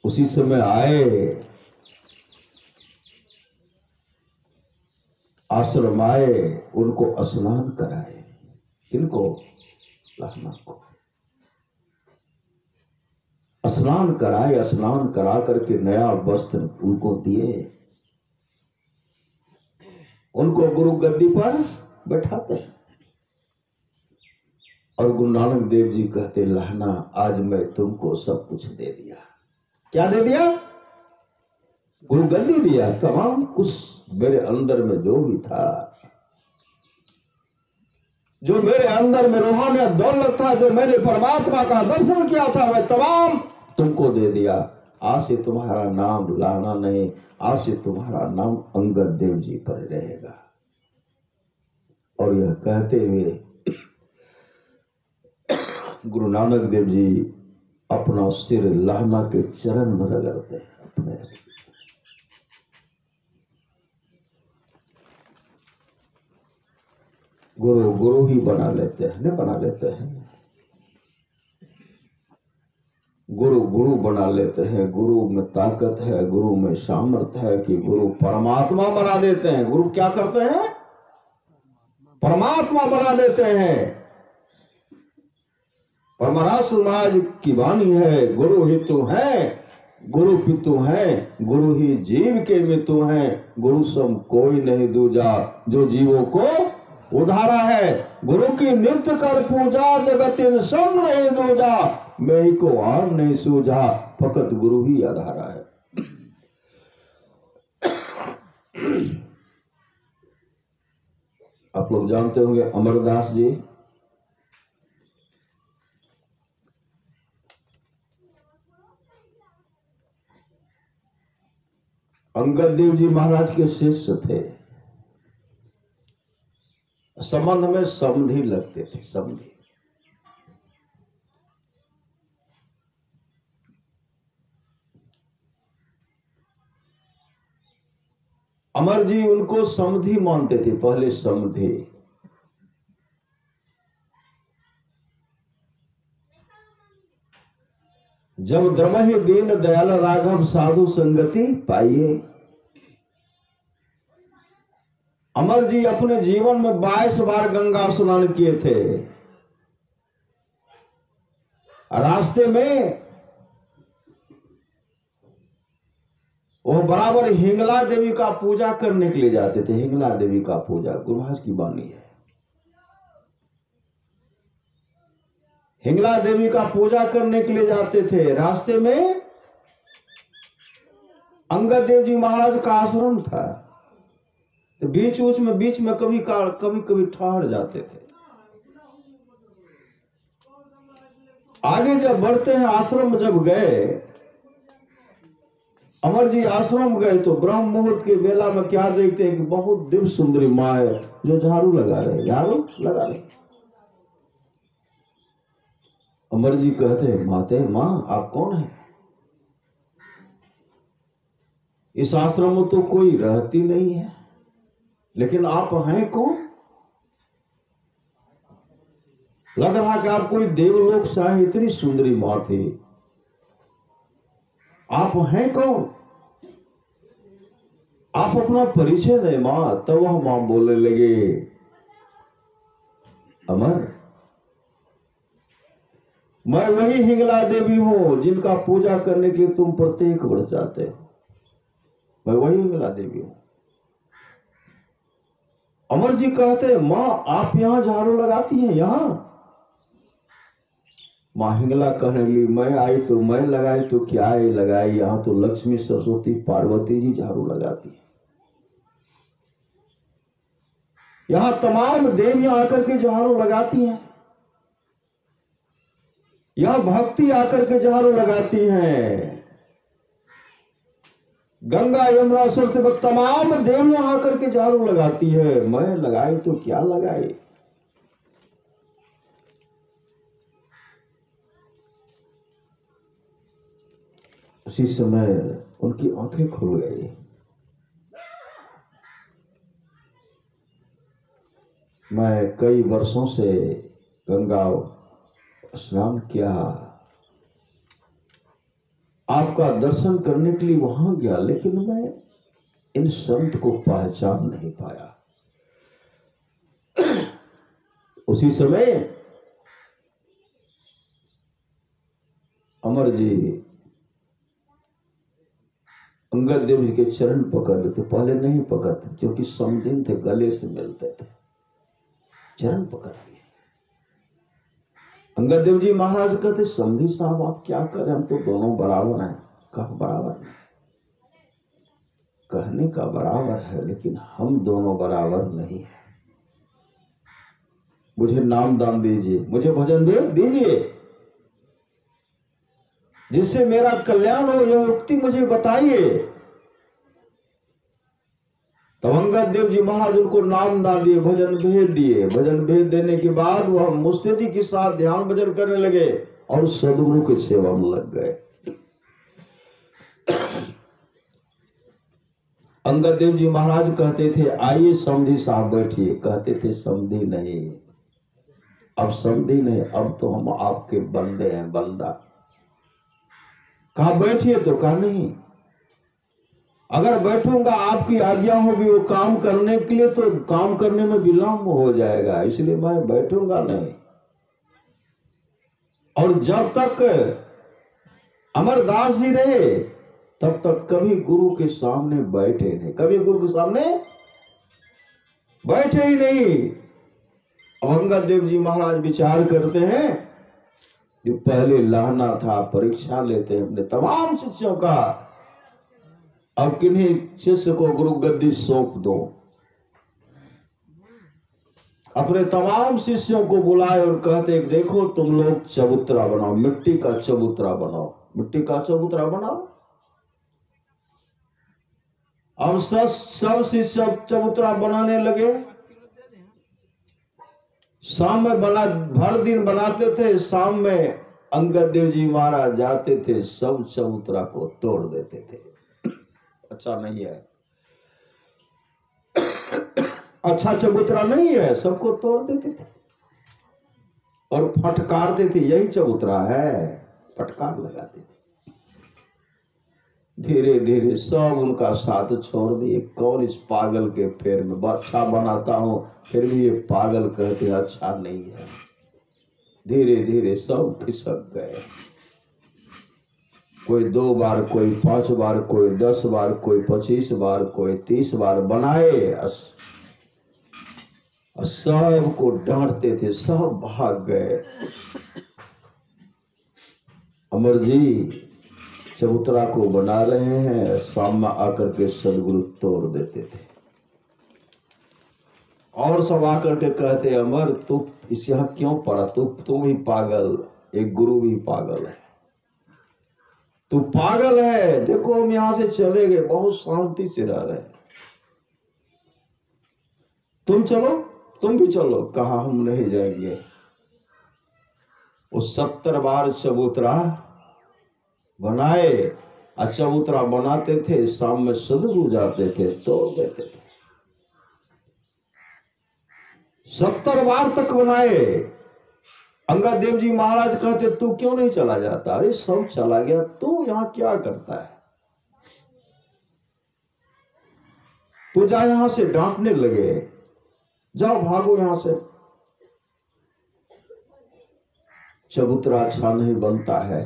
उसी समय आए, आश्रम आए, उनको स्नान कराए। किनको? लहना को स्नान कराए। स्नान करा करके नया वस्त्र उनको दिए, उनको गुरु गद्दी पर बैठाते हैं। और गुरु नानक देव जी कहते लहना आज मैं तुमको सब कुछ दे दिया। क्या दे दिया? गुरु गद्दी दिया, तमाम कुछ मेरे अंदर में जो भी था, जो मेरे अंदर में रूहानियत दौलत था, जो मैंने परमात्मा का दर्शन किया था, वह तमाम तुमको दे दिया। आज से तुम्हारा नाम लाना नहीं, आज से तुम्हारा नाम अंगद देव जी पर रहेगा। और यह कहते हुए गुरु नानक देव जी अपना सिर लहना के चरण में रगड़ते हैं। अपने गुरु ही बना लेते हैं, नहीं बना लेते हैं, गुरु बना लेते हैं। गुरु में ताकत है, गुरु में सामर्थ्य है कि गुरु परमात्मा बना देते हैं। गुरु क्या करते हैं? परमात्मा बना देते हैं। परमरास महाराज की वाणी है, गुरु ही तू है, गुरु पितु है, गुरु ही जीव के मितु है। गुरु सम कोई नहीं दूजा, जो जीवों को उधारा है। गुरु की नित्य कर पूजा, जगतिन सम नहीं दूजा, मैं ही को आर नहीं सूझा, फकत गुरु ही आधारा है। आप लोग जानते होंगे अमरदास जी, अंगद देव जी महाराज के शिष्य थे। संबंध में समधी लगते थे, समधी। अमर जी उनको समधी मानते थे, पहले समधी। जब द्रमहि दीन दयाल राघव साधु संगति पाइए। अमर जी अपने जीवन में 22 बार गंगा स्नान किए थे। रास्ते में वो बराबर हिंगला देवी का पूजा करने के लिए जाते थे। हिंगला देवी का पूजा गुरु महाराज की वाणी है। हिंगला देवी का पूजा करने के लिए जाते थे। रास्ते में अंगद देव जी महाराज का आश्रम था, तो बीच में कभी ठहर जाते थे। आगे जब बढ़ते हैं, आश्रम जब गए, अमर जी आश्रम गए तो ब्रह्म मुहूर्त के बेला में क्या देखते हैं कि बहुत दिव्य सुंदरी माँ है जो झाड़ू लगा रहे। अमर जी कहते हैं, माते माँ आप कौन है? इस आश्रम में तो कोई रहती नहीं है, लेकिन आप हैं कौन? लग रहा कि आप कोई देवलोक से आए, इतनी सुंदरी माँ थी। आप हैं कौन? आप अपना परिचय दें मां। तब वह मां बोलने लगे, अमर मैं वही हिंगला देवी हूं जिनका पूजा करने के लिए तुम प्रत्येक वर्ष जाते हो। मैं वही हिंगला देवी हूं। अमर जी कहते, मां आप यहां झाड़ू लगाती हैं? यहां मां हिंगला कहने लगी, मैं आई तो मैं लगाई तो क्या है लगाई, यहां तो लक्ष्मी सरस्वती पार्वती जी झाड़ू लगाती है। यहां तमाम देवियां आकर के झाड़ू लगाती हैं। यह भक्ति आकर के झाड़ू लगाती हैं। गंगा यमुना सरस्वती तमाम देवियां आकर के झाड़ू लगाती है। मैं लगाई तो क्या लगाई। उसी समय उनकी आंखें खुल गई। मैं कई वर्षों से गंगा स्नान किया, आपका दर्शन करने के लिए वहां गया, लेकिन मैं इन संत को पहचान नहीं पाया। उसी समय अमर जी अंगद देव जी के चरण पकड़ लेते। पहले नहीं पकड़ते क्योंकि समदिन थे, गले से मिलते थे। चरण पकड़ लिए। अंगद देव जी महाराज कहते, समधी साहब आप क्या कर रहे हैं? हम तो दोनों बराबर हैं। कहा बराबर नहीं, कहने का बराबर है, लेकिन हम दोनों बराबर नहीं है। मुझे नाम दान दीजिए, मुझे भजन भेद दीजिए, जिससे मेरा कल्याण हो, यह युक्ति मुझे बताइए। तब अंगद देव जी महाराज उनको नाम दान दिए, भजन भेद दिए। भजन भेद देने के बाद वह मुस्तैदी के साथ ध्यान भजन करने लगे और सदगुरु की सेवा में लग गए। अंगद देव जी महाराज कहते थे, आइए समधी साहब बैठिए। कहते थे, समधी नहीं, अब समधी नहीं, अब तो हम आपके बंदे हैं, बंदा। कहा बैठिए, तो कहा नहीं, अगर बैठूंगा आपकी आज्ञा होगी वो काम करने के लिए, तो काम करने में विलंब हो जाएगा, इसलिए मैं बैठूंगा नहीं। और जब तक अमरदास जी रहे तब तक कभी गुरु के सामने बैठे नहीं, कभी गुरु के सामने बैठे ही नहीं। अंगद देव जी महाराज विचार करते हैं, जो पहले लाना था, परीक्षा लेते हैं अपने तमाम शिष्यों का, अब किन्हीं शिष्य को गुरु गद्दी सौंप दो। अपने तमाम शिष्यों को बुलाए और कहते, देखो तुम लोग चबूतरा बनाओ, मिट्टी का चबूतरा बनाओ, मिट्टी का चबूतरा बनाओ। अब सब शिष्य चबूतरा बनाने लगे। शाम में भर दिन बनाते थे, शाम में अंगद देव जी महाराज जाते थे, सब चबूतरा को तोड़ देते थे। अच्छा नहीं है। अच्छा चबूतरा नहीं है, सबको तोड़ देते थे और फटकारते थे, यही चबूतरा है, फटकार लगाते थे। धीरे धीरे सब उनका साथ छोड़ दिए। कौन इस पागल के फेर में, अच्छा बनाता हूं फिर भी ये पागल कहते अच्छा नहीं है। धीरे धीरे सब खिसक गए, कोई 2 बार, कोई 5 बार, कोई 10 बार, कोई 25 बार, कोई 30 बार बनाए। सब को डांटते थे, सब भाग गए। अमर जी चबूतरा को बना रहे हैं, सामने आकर के सदगुरु तोड़ देते थे और सब आकर के कहते अमर तू इस यहाँ क्यों पड़ा, तुम ही पागल, एक गुरु भी पागल है, तू पागल है। देखो हम यहां से चले गए, बहुत शांति से रह रहे हैं, तुम चलो, तुम भी चलो। कहा हम नहीं जाएंगे। वो 70 बार चबूतरा बनाए, और चबूतरा बनाते थे, शाम में सदगुरु जाते थे, तोड़ देते थे। 70 बार तक बनाए। अंगद देव जी महाराज कहते तू क्यों नहीं चला जाता? अरे सब चला गया, तू यहां क्या करता है? तू जा यहां से, डांटने लगे, जाओ भागो यहां से। चबूतरा अच्छा नहीं बनता है।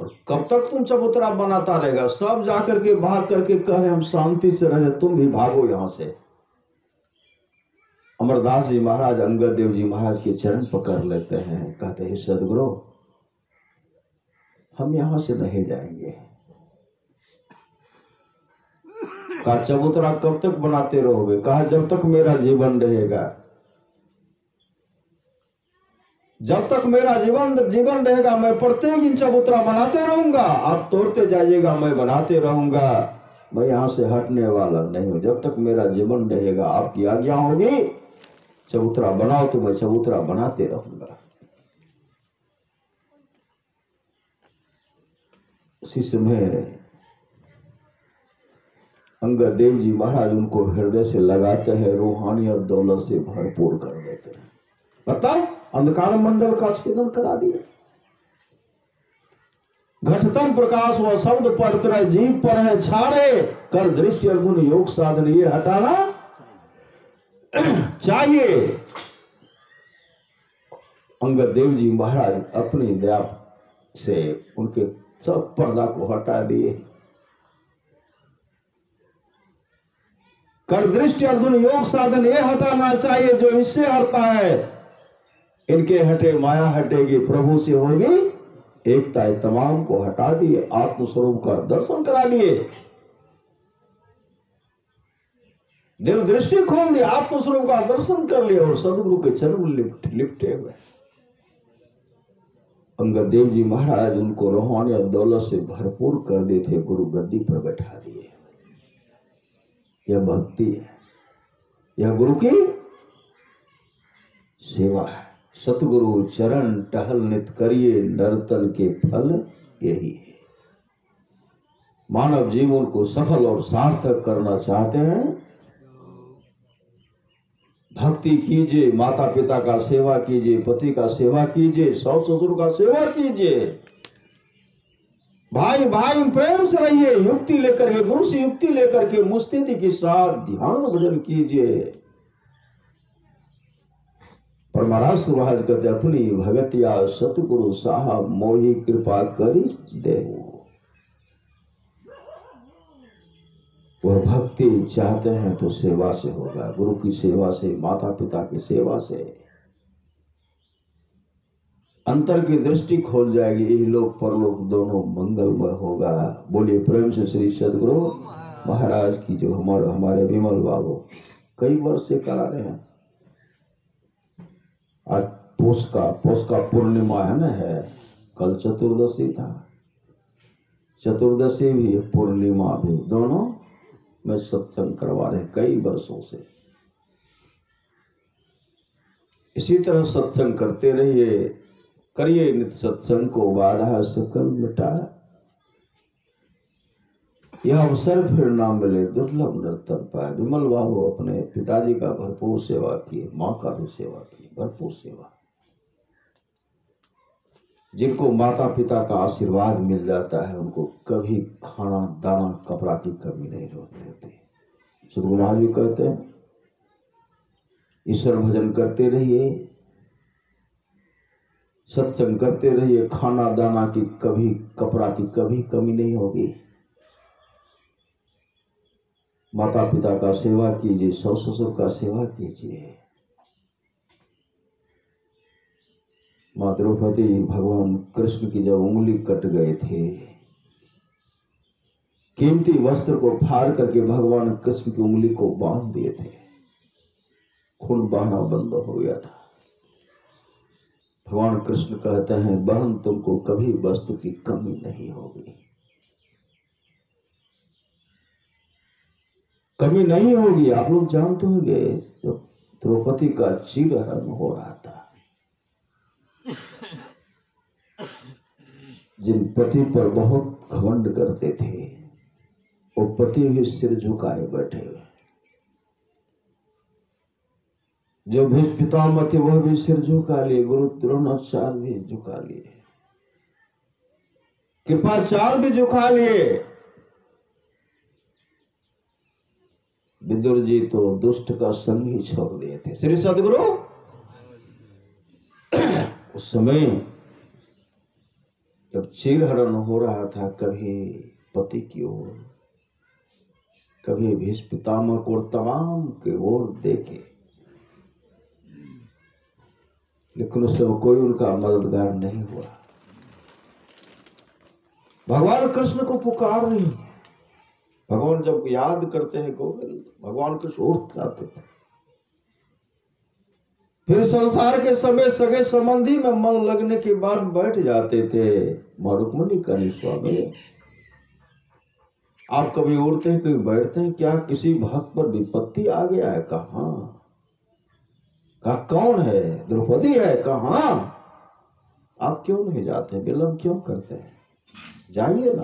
और कब तक तुम चबूतरा बनाता रहेगा? सब जाकर के भाग करके कह रहे हम शांति से रहे, तुम भी भागो यहां से। अमरदास जी महाराज अंगद देव जी महाराज के चरण पकड़ लेते हैं, कहते हैं सदगुरु हम यहां से नहीं जाएंगे। कहा चबूतरा कब तक बनाते रहोगे? कहा जब तक मेरा जीवन रहेगा, जब तक मेरा जीवन रहेगा मैं प्रत्येक दिन चबूतरा बनाते रहूंगा, आप तोड़ते जाइएगा, मैं बनाते रहूंगा, मैं यहां से हटने वाला नहीं हूं। जब तक मेरा जीवन रहेगा, आपकी आज्ञा होगी चबूतरा बनाओ तो मैं चबूतरा बनाते रहूंगा। उसी समय अंगद देव जी महाराज उनको हृदय से लगाते हैं, रूहानियत दौलत से भरपूर कर देते हैं। बताओ, अंधकार मंडल का छेदन करा दिया। घटतम प्रकाश व शब्द पर तरह जीव पर है छारे, कर दृष्टि अर्जुन योग साधन ये हटाना चाहिए। अंगद देव जी महाराज अपनी दया से उनके सब पर्दा को हटा दिए। कर दृष्टि अर्जुन योग साधन ये हटाना चाहिए, जो इससे हटता है इनके हटे माया हटेगी, प्रभु से होगी एकता। तमाम को हटा दिए, आत्मस्वरूप का दर्शन करा दिए, देव दृष्टि खोल दी, आत्मस्वरूप का दर्शन कर लिया और सदगुरु के चरण लिपटे हुए। अंगद देव जी महाराज उनको रूहानियत दौलत से भरपूर कर देते, गुरु गद्दी पर बैठा दिए। यह भक्ति है, यह गुरु की सेवा है। सतगुरु चरण टहल नित करिए, नर्तन के फल यही है। मानव जीवन को सफल और सार्थक करना चाहते हैं, भक्ति कीजिए, माता पिता का सेवा कीजिए, पति का सेवा कीजिए, सास ससुर का सेवा कीजिए, भाई भाई प्रेम से रहिए, युक्ति लेकर के, गुरु से युक्ति लेकर के मुस्तिदी के साथ ध्यान भजन कीजिए। पर महाराज सुरहाज कहते अपनी भगतिया सतगुरु साहब मोही कृपा करी देहु। वह भक्ति चाहते हैं तो सेवा से होगा, गुरु की सेवा से, माता पिता की सेवा से अंतर की दृष्टि खोल जाएगी, यही लोक परलोक दोनों मंगलमय होगा। बोलिए प्रेम से श्री सदगुरु महाराज की। जो हमारे विमल बाबू कई वर्ष से करा रहे हैं। आज पोष का पूर्णिमा है ना, है कल चतुर्दशी था, चतुर्दशी भी पूर्णिमा भी, दोनों में सत्संग करवा रहे हैं कई वर्षों से। इसी तरह सत्संग करते रहिए, करिए नित्य सत्संग को, बाधा सकल मिटा। यह अवसर फिर ना मिले, दुर्लभ नर्तन पाए। विमल बाबू अपने पिताजी का भरपूर सेवा किए, माँ का भी सेवा की, भरपूर सेवा। जिनको माता पिता का आशीर्वाद मिल जाता है उनको कभी खाना दाना कपड़ा की कमी नहीं होती। सदगुरु महाराज भी कहते हैं ईश्वर भजन करते रहिए, सत्संग करते रहिए, खाना दाना की कभी कपड़ा की कभी कमी नहीं होगी। माता पिता का सेवा कीजिए, सास ससुर का सेवा कीजिए। माँ द्रौपदी भगवान कृष्ण की जब उंगली कट गए थे, कीमती वस्त्र को फाड़ करके भगवान कृष्ण की उंगली को बांध दिए थे, खून बहना बंद हो गया था। भगवान कृष्ण कहते हैं बहन तुमको कभी वस्तु की कमी नहीं होगी, कमी नहीं होगी। आप लोग जानते होंगे जब द्रौपदी का चीरहरण हो रहा था, जिन पति पर बहुत घमंड करते थे वो पति भी सिर झुकाए बैठे हुए, जो भीष्म पितामह थे वह भी सिर झुका लिए, गुरु द्रोणाचार्य भी झुका लिए, कृपाचार्य भी झुका लिए। विदुर जी तो दुष्ट का संग ही छोड़ दिए थे। श्री सदगुरु उस समय जब चीरहरण हो रहा था, कभी पति की ओर, कभी भीष्म पितामह को, तमाम के ओर देखे, लेकिन उस समय कोई उनका मददगार नहीं हुआ। भगवान कृष्ण को पुकार रही है, भगवान जब याद करते हैं गोविंद, भगवान कृष्ण उठ जाते थे। फिर संसार के समय सगे संबंधी में मन लगने के बाद बैठ जाते थे। मां रुक्मिणी कहीं स्वामी आप कभी उड़ते हैं कभी बैठते हैं, क्या किसी भक्त पर विपत्ति आ गया है? कहा कौन है? द्रौपदी है? कहा आप क्यों नहीं जाते, विलंब क्यों करते हैं, जाइए ना।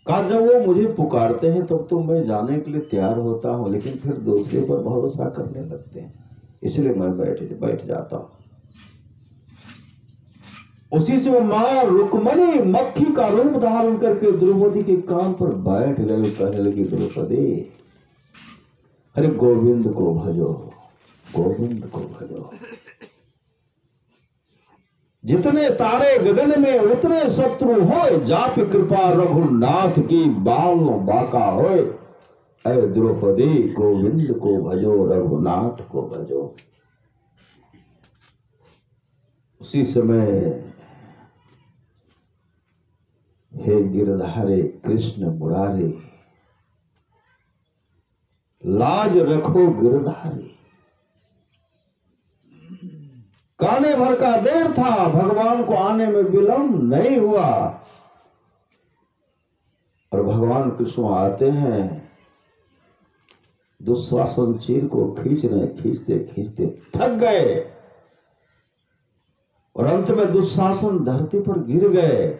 कहा जब वो मुझे पुकारते हैं तब तो मैं जाने के लिए तैयार होता हूं, लेकिन फिर दूसरे पर भरोसा करने लगते हैं, इसलिए मैं बैठ जाता हूं। उसी से मां रुक्मिणी मक्खी का रूप धारण करके द्रौपदी के कान पर बैठ गए, कहने लगी द्रौपदी अरे गोविंद को भजो, गोविंद को भजो। जितने तारे गगन में उतने शत्रु होए, जाप कृपा रघुनाथ की बाल बाका होए। ऐ द्रौपदी गोविंद को भजो, रघुनाथ को भजो। उसी समय हे गिरधारे कृष्ण मुरारे, लाज रखो गिरधारी। काने भर का देर था, भगवान को आने में विलंब नहीं हुआ। और भगवान कृष्ण आते हैं, दुशासन चीर को खींचते खींचते थक गए और अंत में दुशासन धरती पर गिर गए।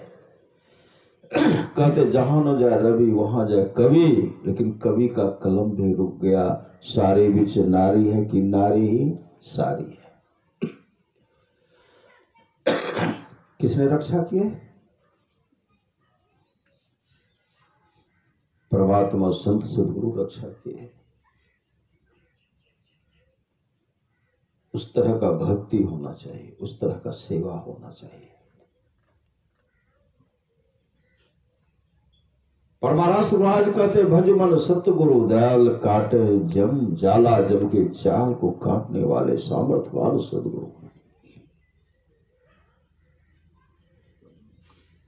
कहते जहां न जाए रवि वहां जाए कवि, लेकिन कवि का कलम भी रुक गया। सारी बिच नारी है कि नारी ही सारी है। किसने रक्षा की है? परमात्मा संत सदगुरु रक्षा किए। उस तरह का भक्ति होना चाहिए, उस तरह का सेवा होना चाहिए। परमानस महाराज कहते भज मन सतगुरु दयाल काटे जम, जाला जम के चाल को काटने वाले सामर्थ्यवान सदगुरु।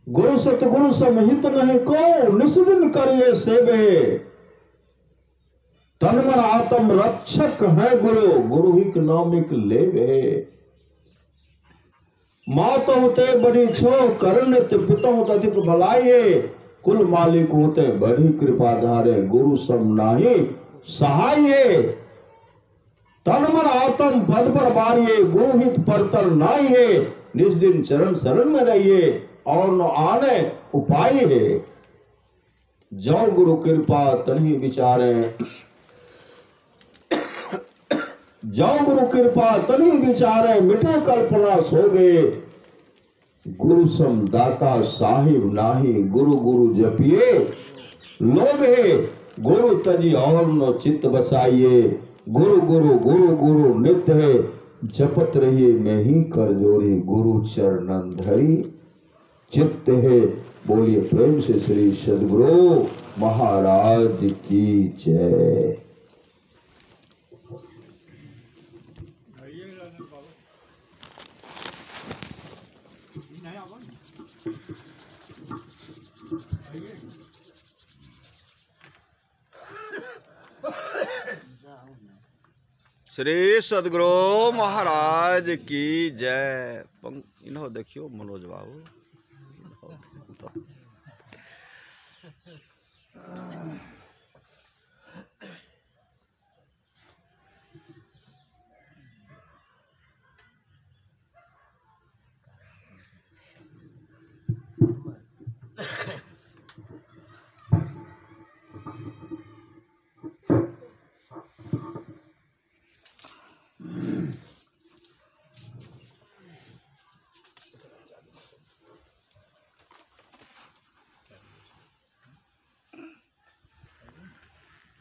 गुरु सतगुरु समहित नहीं को, निस्दिन करिए सेवे। तन मन आत्म रक्षक है गुरु, गुरु हिक नामिक लेवे। मात होते बड़ी छो, करण पिता अधिक भलाइए। कुल मालिक होते बड़ी कृपा धारे, गुरु सम नाही सहाये। तन मन आत्म पद पर बारिये, गुरु हित परतर नाइये। निज दिन चरण शरण में रहिए, और न आने उपाय है। जो गुरु कृपा तन्ही विचारे, जो गुरु कृपा तन्ही विचारे, मिटे कल्पना सो गए। गुरु सम दाता साहिब नाही, गुरु गुरु जपिए लोग है। गुरु तजी और नो चित्त बसाइए, गुरु गुरु गुरु गुरु नित्य है। जपत रहिए मैं ही कर जोरी, गुरु चरणन धरी चित्त है। बोलिए प्रेम से श्री सद्गुरु महाराज की जय। श्री सद्गुरु महाराज की जय। इन्हो देखियो मनोज बाबू।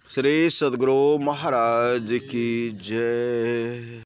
श्री सद्गुरु महाराज की जय।